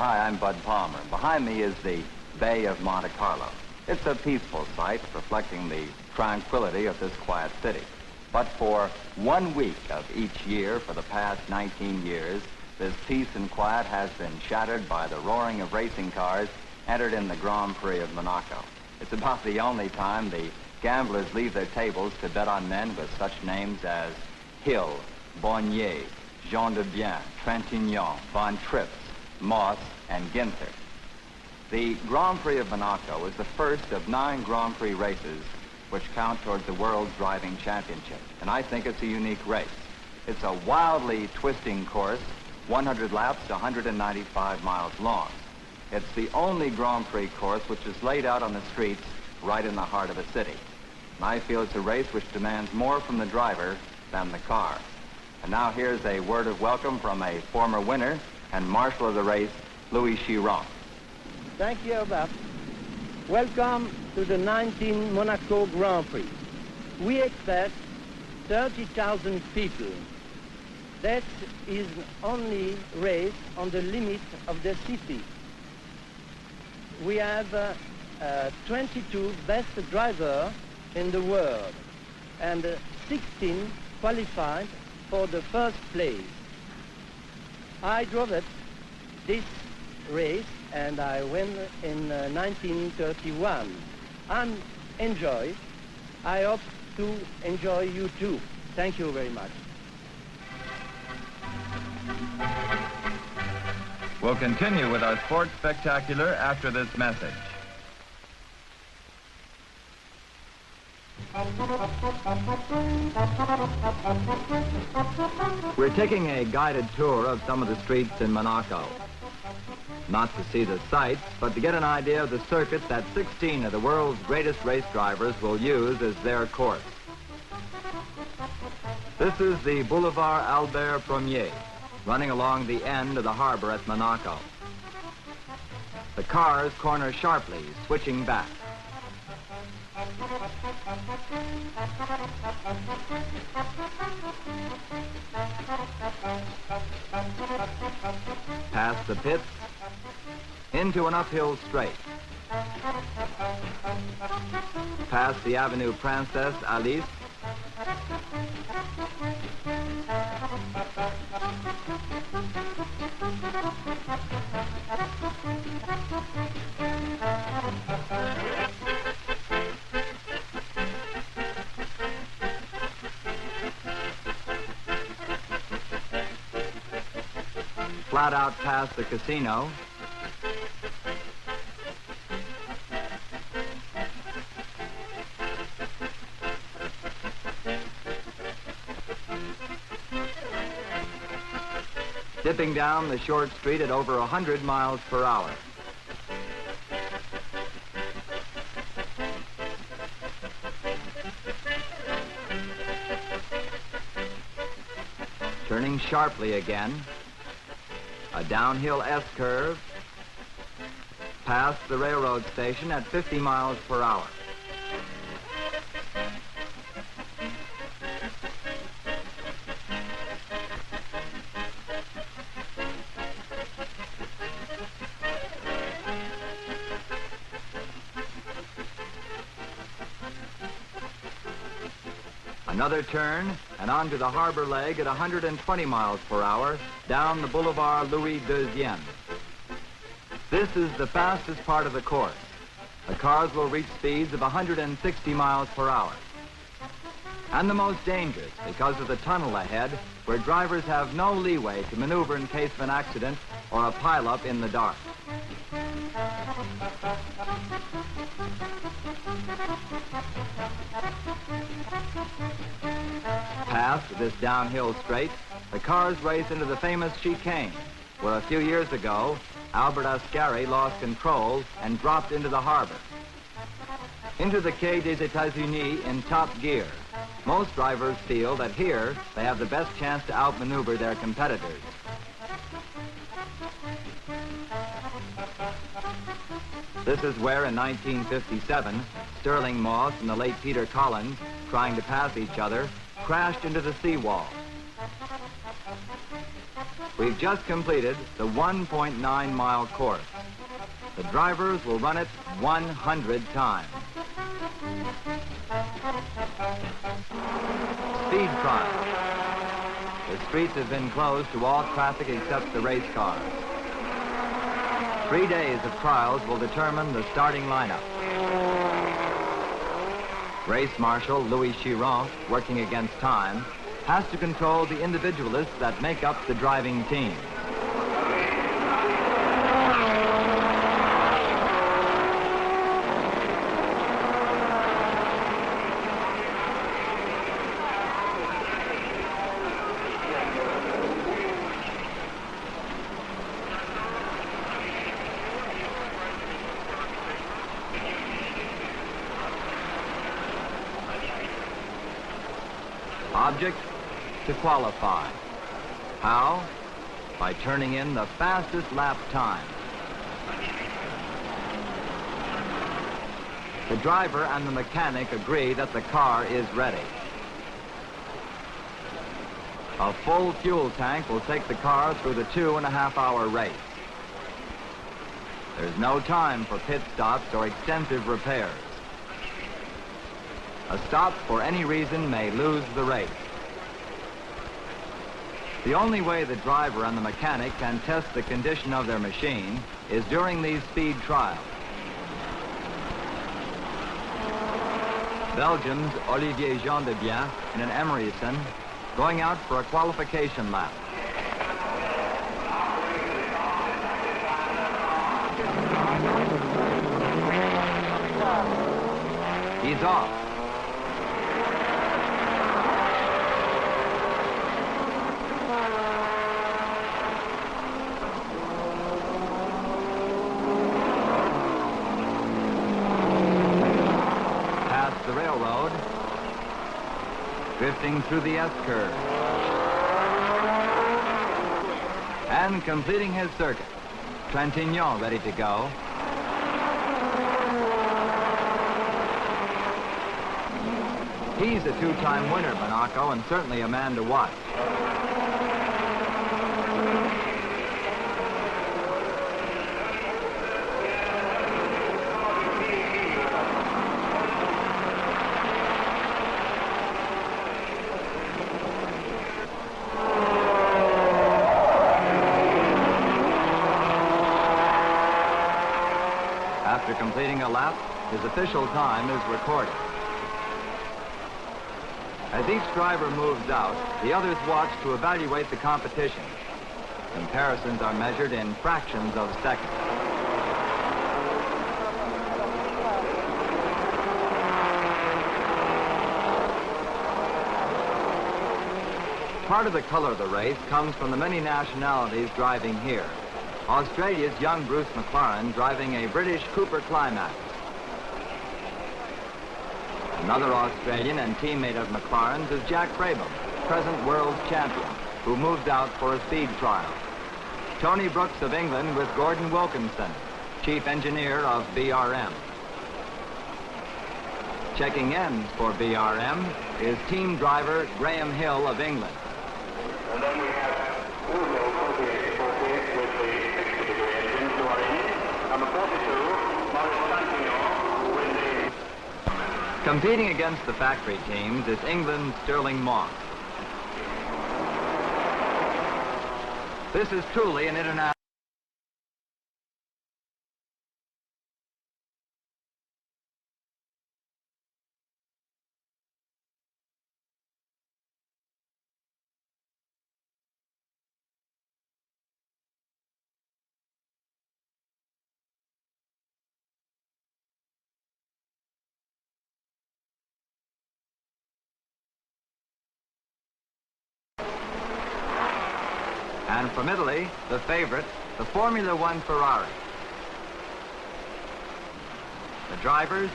Hi, I'm Bud Palmer. Behind me is the Bay of Monte Carlo. It's a peaceful sight reflecting the tranquility of this quiet city. But for 1 week of each year for the past 19 years, this peace and quiet has been shattered by the roaring of racing cars entered in the Grand Prix of Monaco. It's about the only time the gamblers leave their tables to bet on men with such names as Hill, Bonnier, Jean de Bien, Trintignant, Von Trips, Moss, and Ginther. The Grand Prix of Monaco is the first of 9 Grand Prix races which count towards the World's Driving Championship, and I think it's a unique race. It's a wildly twisting course, 100 laps to 195 miles long. It's the only Grand Prix course which is laid out on the streets right in the heart of a city. And I feel it's a race which demands more from the driver than the car. And now here's a word of welcome from a former winner and marshal of the race, Louis Chiron. Thank you, Bob. Welcome to the 19 Monaco Grand Prix. We expect 30,000 people. That is only race on the limit of the city. We have 22 best drivers in the world and 16 qualified for the first place. I drove this race and I won in 1931. I'm enjoy. I hope to enjoy you too. Thank you very much. We'll continue with our sports spectacular after this message. We're taking a guided tour of some of the streets in Monaco. Not to see the sights, but to get an idea of the circuit that 16 of the world's greatest race drivers will use as their course. This is the Boulevard Albert Ier, running along the end of the harbor at Monaco. The cars corner sharply, switching back. Past the pits, into an uphill straight. Past the Avenue Princesse Alice. Flat out past the casino. Dipping down the short street at over 100 miles per hour. Turning sharply again. A downhill S-curve, past the railroad station at 50 miles per hour. Another turn, and onto the harbor leg at 120 miles per hour, down the Boulevard Louis II. This is the fastest part of the course. The cars will reach speeds of 160 miles per hour. And the most dangerous because of the tunnel ahead, where drivers have no leeway to maneuver in case of an accident or a pileup in the dark. Past this downhill straight, the cars race into the famous chicane, where a few years ago, Albert Ascari lost control and dropped into the harbor. Into the Quai des États-Unis in top gear. Most drivers feel that here they have the best chance to outmaneuver their competitors. This is where in 1957, Sterling Moss and the late Peter Collins, trying to pass each other, crashed into the seawall. We've just completed the 1.9-mile course. The drivers will run it 100 times. Speed trial. The streets have been closed to all traffic except the race cars. 3 days of trials will determine the starting lineup. Race Marshal Louis Chiron, working against time, has to control the individualists that make up the driving team. Object, to qualify. How? By turning in the fastest lap time. The driver and the mechanic agree that the car is ready. A full fuel tank will take the car through the 2.5-hour race. There's no time for pit stops or extensive repairs. A stop for any reason may lose the race. The only way the driver and the mechanic can test the condition of their machine is during these speed trials. Belgium's Olivier Gendebien in an Emeryson going out for a qualification lap. He's off. Past the railroad, drifting through the S-curve, and completing his circuit. Trintignant ready to go. He's a two-time winner, Monaco, and certainly a man to watch. After completing a lap, his official time is recorded. As each driver moves out, the others watch to evaluate the competition. Comparisons are measured in fractions of seconds. Part of the color of the race comes from the many nationalities driving here. Australia's young Bruce McLaren driving a British Cooper Climax. Another Australian and teammate of McLaren's is Jack Brabham, present world champion, who moved out for a speed trial. Tony Brooks of England with Gordon Wilkinson, chief engineer of BRM. Checking in for BRM is team driver Graham Hill of England. And then we have Áudio with the 60-degree engine to our end. Number 42, Monaco with the... Competing against the factory teams is England's Sterling Moss. This is truly an international... And from Italy, the favorite, the Formula One Ferrari. The drivers,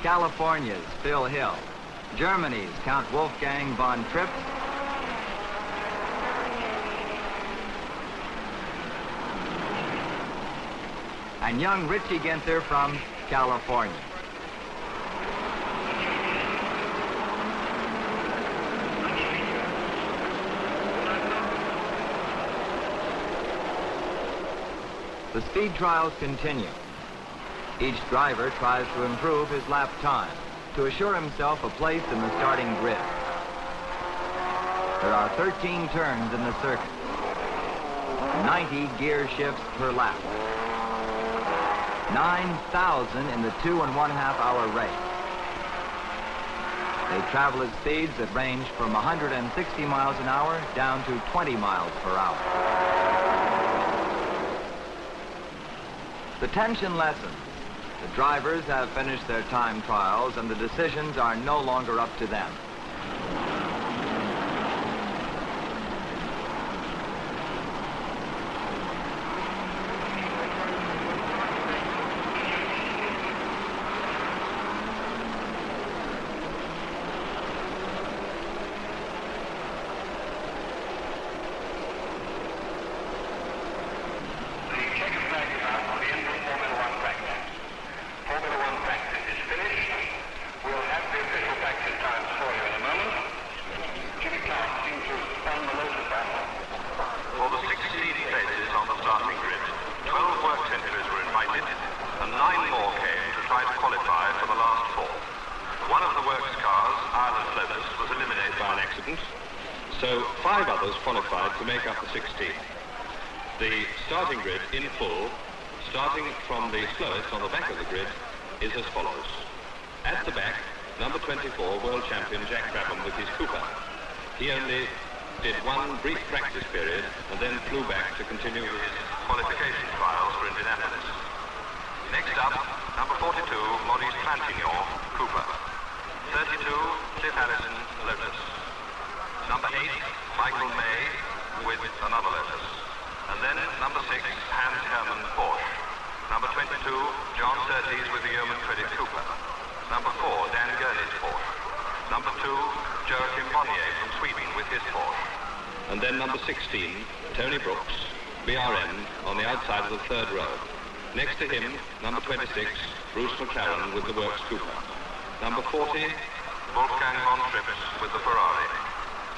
California's Phil Hill, Germany's Count Wolfgang von Trips, and young Richie Ginther from California. The speed trials continue. Each driver tries to improve his lap time to assure himself a place in the starting grid. There are 13 turns in the circuit, 90 gear shifts per lap, 9,000 in the 2.5 hour race. They travel at speeds that range from 160 miles an hour down to 20 miles per hour. The tension lessens. The drivers have finished their time trials and the decisions are no longer up to them. So 5 others qualified to make up the 16. The starting grid in full, starting from the slowest on the back of the grid, is as follows. At the back, number 24, world champion Jack Brabham with his Cooper. He only did one brief practice period and then flew back to continue his qualification trials for Indianapolis. Next up, number 42, Maurice Trintignant, Cooper. 32, Cliff Allison, Lotus. Number 8, Michael May with another Lotus. And then number 6, Hans Hermann Porsche. Number 22, John Surtees with the Yeoman Credit Cooper. Number 4, Dan Gurney's Porsche. Number 2, Joachim Bonnier from Sweden with his Porsche. And then number 16, Tony Brooks, BRM, on the outside of the third row. Next to him, number 26, Bruce McLaren with the Works Cooper. Number 40, Wolfgang von Trips with the Ferrari.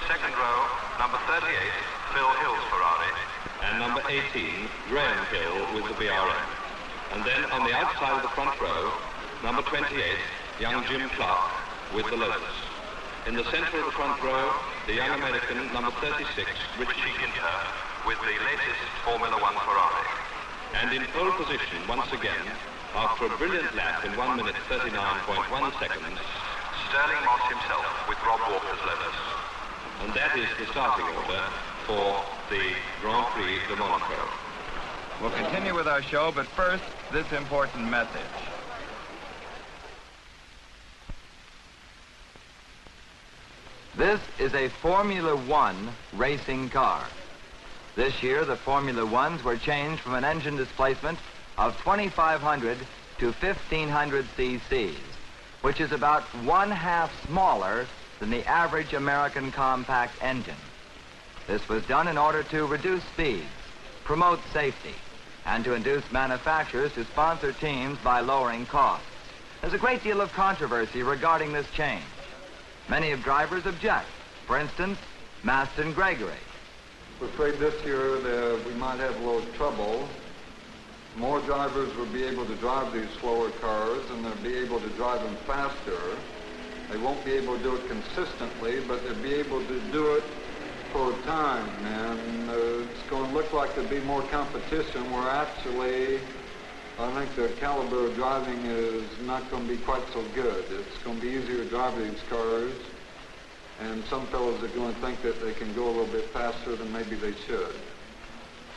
Second row, number 38, Phil Hill's Ferrari. And number 18, Graham Hill with the BRM. And then on the outside of the front row, number 28, young Jim Clark with the Lotus. In the center of the front row, the young American, number 36, Richie Ginter, with the latest Formula One Ferrari. And in pole position, once again, after a brilliant lap in 1 minute 39.1 seconds, Sterling Moss himself with Rob Walker's Lotus. And that is the starting order for the Grand Prix de Monaco. We'll continue with our show, but first, this important message. This is a Formula One racing car. This year, the Formula Ones were changed from an engine displacement of 2,500 to 1,500 cc's, which is about 1/2 smaller than the average American compact engine. This was done in order to reduce speeds, promote safety, and to induce manufacturers to sponsor teams by lowering costs. There's a great deal of controversy regarding this change. Many of drivers object. For instance, Maston Gregory. We're afraid this year that we might have a little trouble. More drivers will be able to drive these slower cars, and they'll be able to drive them faster. They won't be able to do it consistently, but they'll be able to do it for a time. And it's going to look like there'll be more competition where actually I think the caliber of driving is not going to be quite so good. It's going to be easier to drive these cars, and some fellows are going to think that they can go a little bit faster than maybe they should.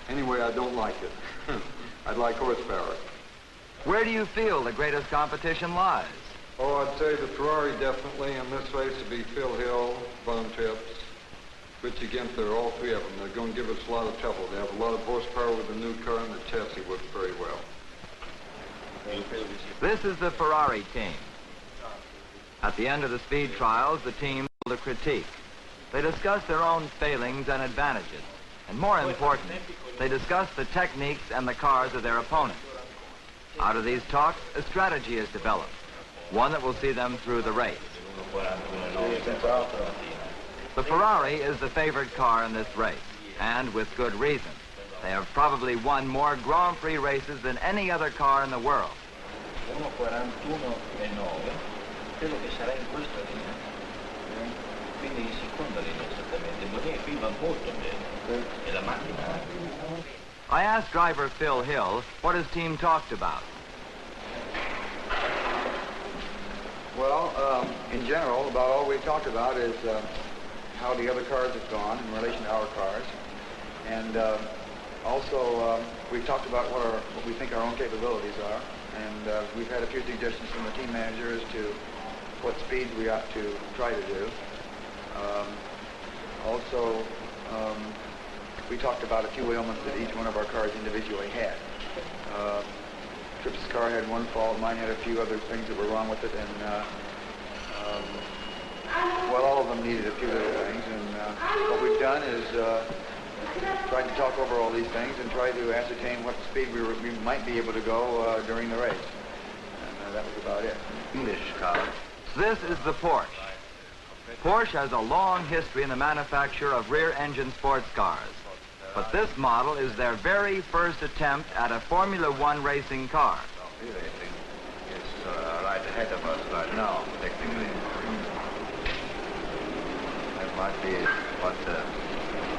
Anyway, I don't like it. I'd like horsepower. Where do you feel the greatest competition lies? Oh, I'd say the Ferrari definitely. In this race would be Phil Hill, Von Trips, Richie Ginter, all 3 of them. They're going to give us a lot of trouble. They have a lot of horsepower with the new car, and the chassis works very well. This is the Ferrari team. At the end of the speed trials, the team held a critique. They discussed their own failings and advantages. And more important, they discussed the techniques and the cars of their opponents. Out of these talks, a strategy is developed, one that will see them through the race. The Ferrari is the favored car in this race, and with good reason. They have probably won more Grand Prix races than any other car in the world. 1:41:9, credo che sarà in questa linea, quindi in seconda linea esattamente, Monaco va molto bene, e la macchina. I asked driver Phil Hill what his team talked about. Well, in general, about all we've talked about is how the other cars have gone in relation to our cars. And also, we've talked about what we think our own capabilities are. And we've had a few suggestions from the team manager as to what speeds we ought to try to do. Also, we talked about a few ailments that each one of our cars individually had. Tripp's car had one fault, mine had a few other things that were wrong with it, and well, all of them needed a few little things, and what we've done is tried to talk over all these things and try to ascertain what speed we might be able to go during the race, and that was about it. English car. This is the Porsche. Porsche has a long history in the manufacture of rear-engine sports cars, but this model is their very first attempt at a Formula One racing car. It's right ahead of us right now, technically. That might be what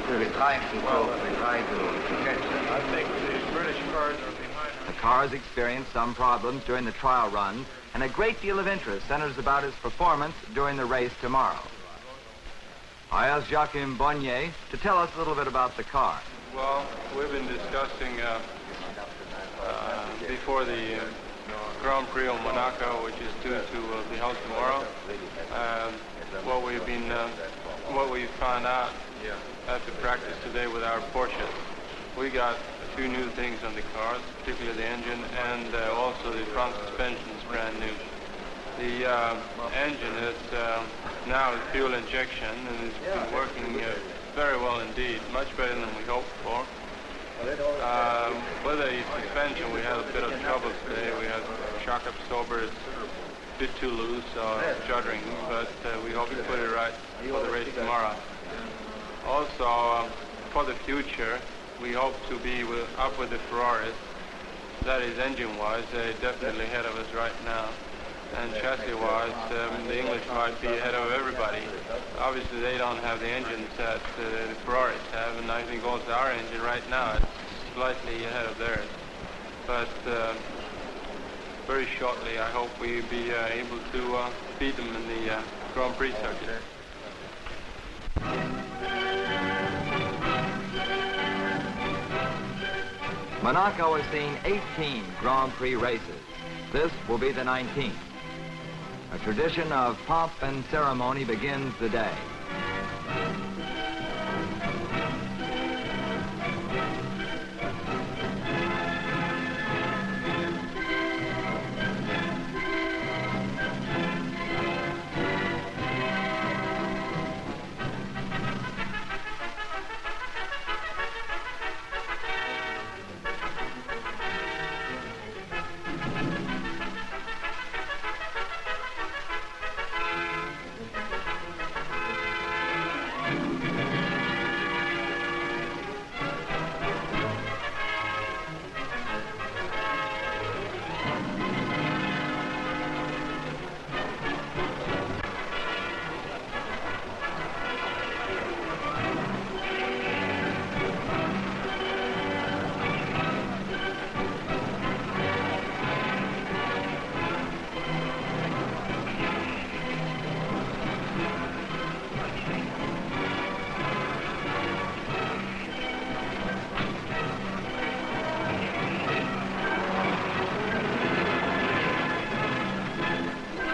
we're trying to catch them. I think the British cars are behind us. The cars experienced some problems during the trial runs, and a great deal of interest centers about its performance during the race tomorrow. I asked Joachim Bonnier to tell us a little bit about the car. Well, we've been discussing before the Grand Prix of Monaco, which is due to be held tomorrow, what we found out after practice today with our Porsche. We got a few new things on the cars, particularly the engine, and also the front suspension is brand new. The engine is now fuel injection, and it's been working very well indeed, much better than we hoped for. With the suspension, we had a bit of trouble today. We had shock absorbers a bit too loose, shuddering, but we hope to put it right for the race tomorrow. Also, for the future, we hope to be up with the Ferraris. That is engine-wise, they're definitely ahead of us right now. And chassis-wise, the English might be ahead of everybody. Obviously, they don't have the engines that the Ferraris have, and I think also our engine right now is slightly ahead of theirs. But very shortly, I hope we'll be able to beat them in the Grand Prix circuit. Monaco has seen 18 Grand Prix races. This will be the 19th. A tradition of pomp and ceremony begins the day.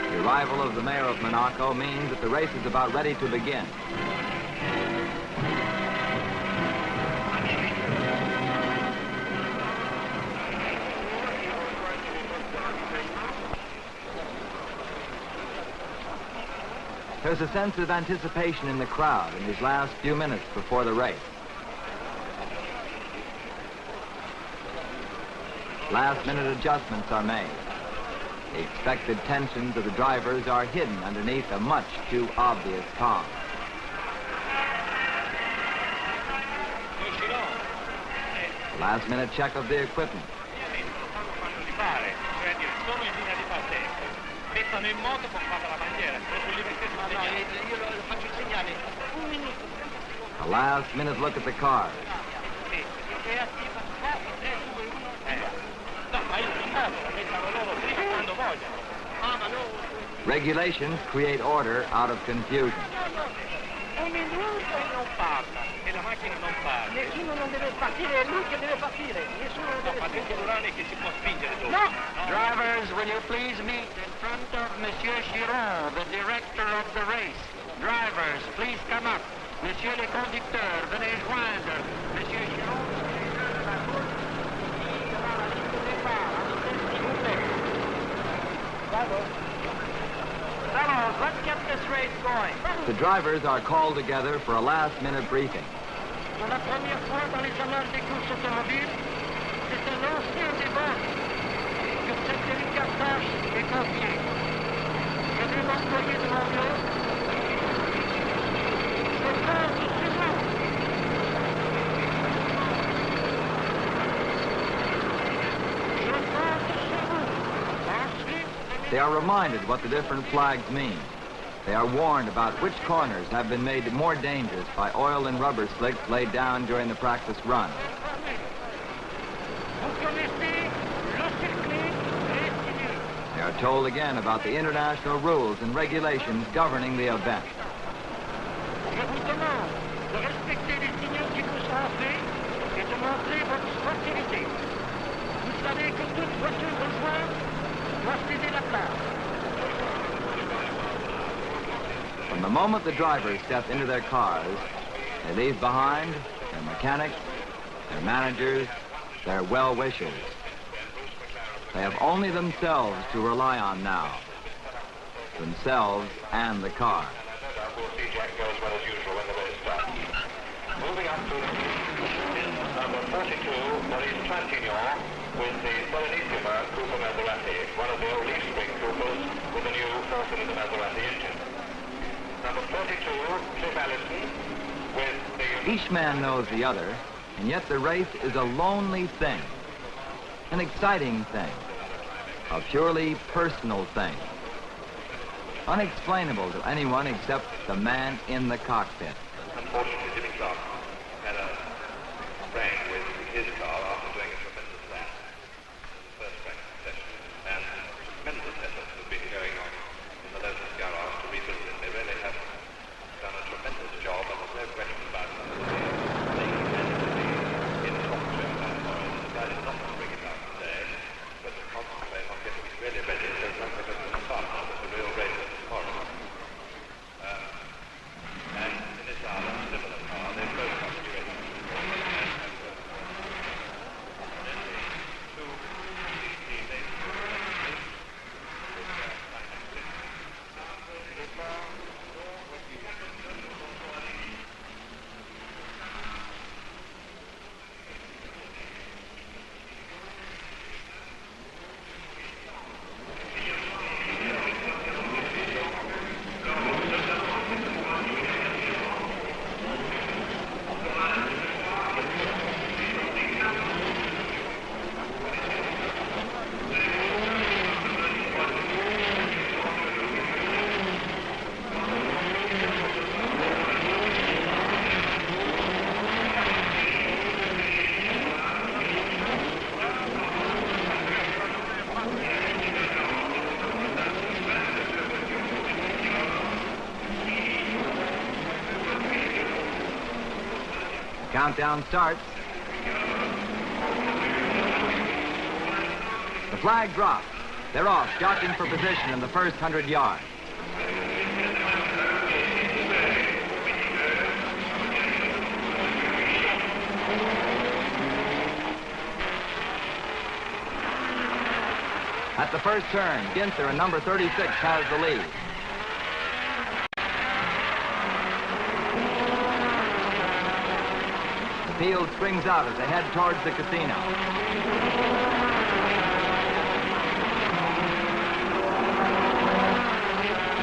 The arrival of the mayor of Monaco means that the race is about ready to begin. There's a sense of anticipation in the crowd in these last few minutes before the race. Last-minute adjustments are made. The expected tensions of the drivers are hidden underneath a much too obvious calm. Last-minute check of the equipment. A last-minute look at the car. Regulations create order out of confusion. Un minuto e non parla, e la macchina non parla. Nessuno non deve partire, è lui che deve partire. Nessuno non deve partire. Che si può spingere dopo. No! Drivers, will you please meet in front of Monsieur Chiron, the director of the race. Drivers, please come up. Monsieur le conducteurs, venez joindre. Monsieur Chiron, Vamos, let's get this race going. The drivers are called together for a last-minute briefing. Pour la première fois dans les annales des courses automobiles, c'est un ancien débat que cette délicate tâche est confiée. Je vais m'employer de mon mieux. Je compte sur vous. Je compte sur vous. Ensuite, They are reminded what the different flags mean. They are warned about which corners have been made more dangerous by oil and rubber slicks laid down during the practice run. They are told again about the international rules and regulations governing the event. je vous demande de respecter les signaux qui vous sont faits et de montrer votre sportivité. Vous savez que toute voiture rejointe doit céder la place. From the moment the drivers step into their cars, they leave behind their mechanics, their managers, their well-wishers. They have only themselves to rely on now. Themselves and the car. Moving up to number 42, Maurice Trintignant, with the Serenissima Cooper Maserati, one of the old leaf spring Coopers with the new four-cylinder Maserati engine. Number 42, Cliff Allison, with the... Each man knows the other, and yet the race is a lonely thing, an exciting thing, a purely personal thing, unexplainable to anyone except the man in the cockpit. Unfortunately, Jimmy Clark had a sprain with his car after doing a tremendous lap in the first practice session, and tremendous efforts have been going on in the local garage to rebuild it. They really have done a tremendous job, and there's no question about it. They in top shape and decided not to bring it out today, but to concentrate on getting it really ready so that we can start with the real race tomorrow. And in this hour, similar car, they've both got to be ready. Countdown starts. The flag drops. They're off, jockeying for position in the first 100 yards. At the first turn, Ginther in number 36 has the lead. The field springs out as they head towards the casino.